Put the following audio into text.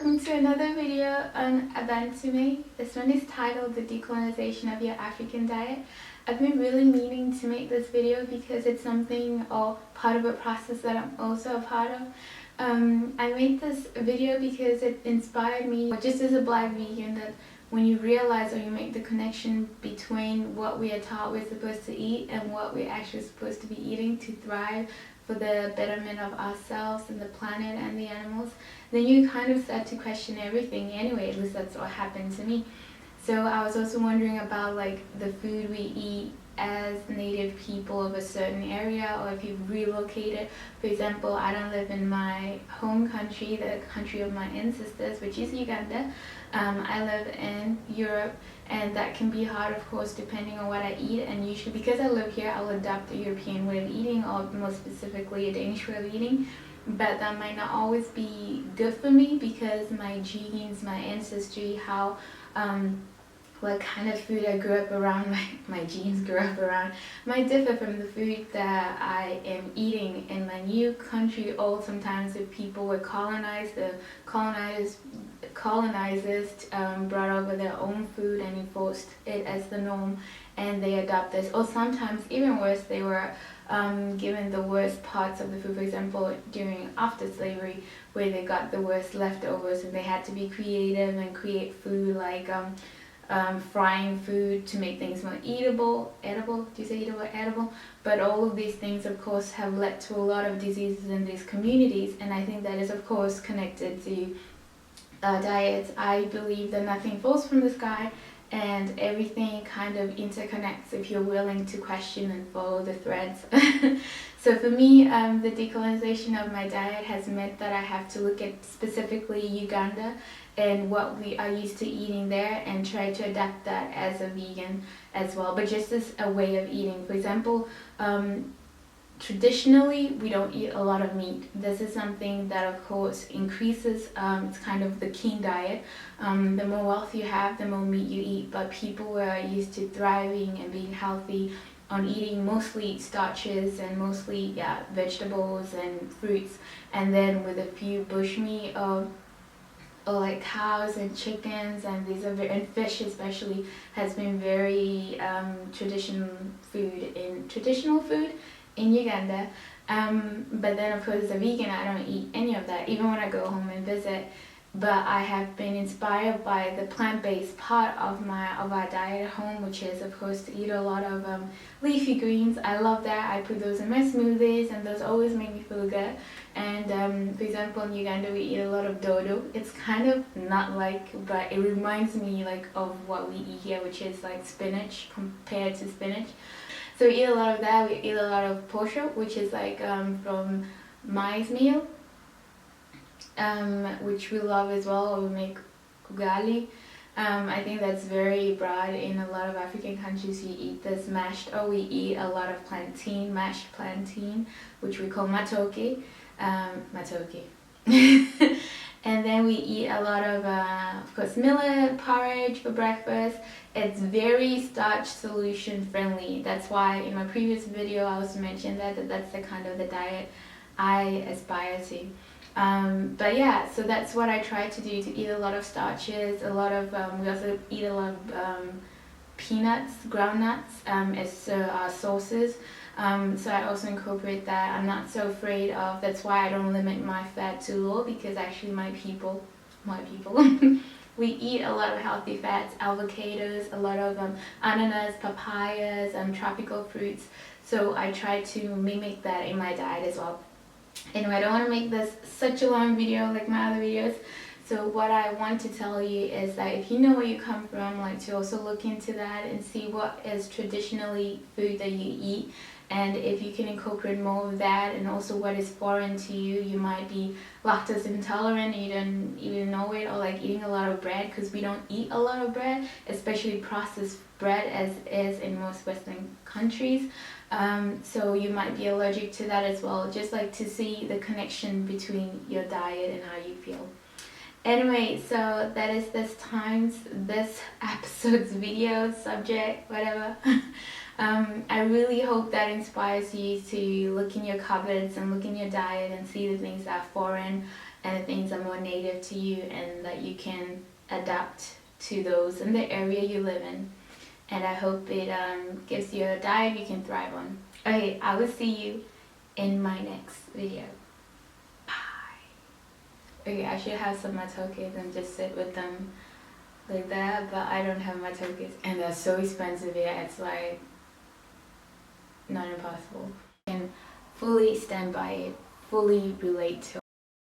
Welcome to another video on Abantume. This one is titled The Decolonization of Your African Diet. I've been really meaning to make this video because it's something or part of a process that I'm also a part of. I made this video because it inspired me, just as a Black vegan, that when you realize or you make the connection between what we are taught we're supposed to eat and what we're actually supposed to be eating to thrive for the betterment of ourselves and the planet and the animals, then you kind of start to question everything anyway. At least that's what happened to me. So I was also wondering about like the food we eat as native people of a certain area, or if you've relocated. For example, I don't live in my home country, the country of my ancestors, which is Uganda. I live in Europe, and that can be hard, of course, depending on what I eat. And usually because I live here, I'll adopt a European way of eating, or more specifically a Danish way of eating. But that might not always be good for me because my genes, my ancestry, how what kind of food I grew up around, my genes grew up around, might differ from the food that I am eating in my new country. Or sometimes if people were colonized, the colonizers brought over their own food and enforced it as the norm, and they adopt this. Or sometimes even worse, they were given the worst parts of the food. For example, after slavery, where they got the worst leftovers, and they had to be creative and create food like frying food to make things more edible. Do you say edible? Edible. But all of these things, of course, have led to a lot of diseases in these communities, and I think that is, of course, connected to diets. I believe that nothing falls from the sky, and everything kind of interconnects if you're willing to question and follow the threads. So for me, the decolonization of my diet has meant that I have to look at specifically Uganda and what we are used to eating there, and try to adapt that as a vegan as well, but just as a way of eating. For example, traditionally, we don't eat a lot of meat. This is something that, of course, increases. It's kind of the king diet. The more wealth you have, the more meat you eat. But people were used to thriving and being healthy on eating mostly starches and mostly vegetables and fruits, and then with a few bushmeat or like cows and chickens, and and fish especially has been very traditional food in Uganda. But then, of course, as a vegan, I don't eat any of that, even when I go home and visit. But I have been inspired by the plant-based part of our diet at home, which is, of course, to eat a lot of leafy greens. I love that. I put those in my smoothies, and those always make me feel good. And for example, in Uganda, we eat a lot of dodo. It's kind of not like, but it reminds me like of what we eat here, which is like spinach compared to spinach. So we eat a lot of that. We eat a lot of posho, which is like from maize meal, which we love as well. Or we make ugali. I think that's very broad. In a lot of African countries, you eat this mashed, or we eat a lot of plantain, mashed plantain, which we call matoke. Matoke. And then we eat a lot of course, millet porridge for breakfast. It's very starch solution friendly. That's why in my previous video I also mentioned that's the kind of the diet I aspire to. But yeah, so that's what I try to do, to eat a lot of starches, a lot of, we also eat a lot of peanuts, groundnuts as our sauces. So I also incorporate that. I'm not so afraid of, that's why I don't limit my fat too low, because actually my people, we eat a lot of healthy fats, avocados, a lot of ananas, papayas, tropical fruits. So I try to mimic that in my diet as well. Anyway, I don't want to make this such a long video like my other videos. So what I want to tell you is that if you know where you come from, like to also look into that and see what is traditionally food that you eat. And if you can incorporate more of that, and also what is foreign to you. You might be lactose intolerant, you don't even know it, or like eating a lot of bread, because we don't eat a lot of bread, especially processed bread as is in most Western countries. So you might be allergic to that as well. Just like to see the connection between your diet and how you feel. Anyway, so that is this episode's video subject, whatever. I really hope that inspires you to look in your cupboards and look in your diet and see the things that are foreign and the things that are more native to you, and that you can adapt to those in the area you live in. And I hope it gives you a diet you can thrive on. Okay, I will see you in my next video. Bye. Okay, I should have some matokes and just sit with them like that, but I don't have matokes, and they're so expensive here. It's like not impossible. And fully stand by it, fully relate to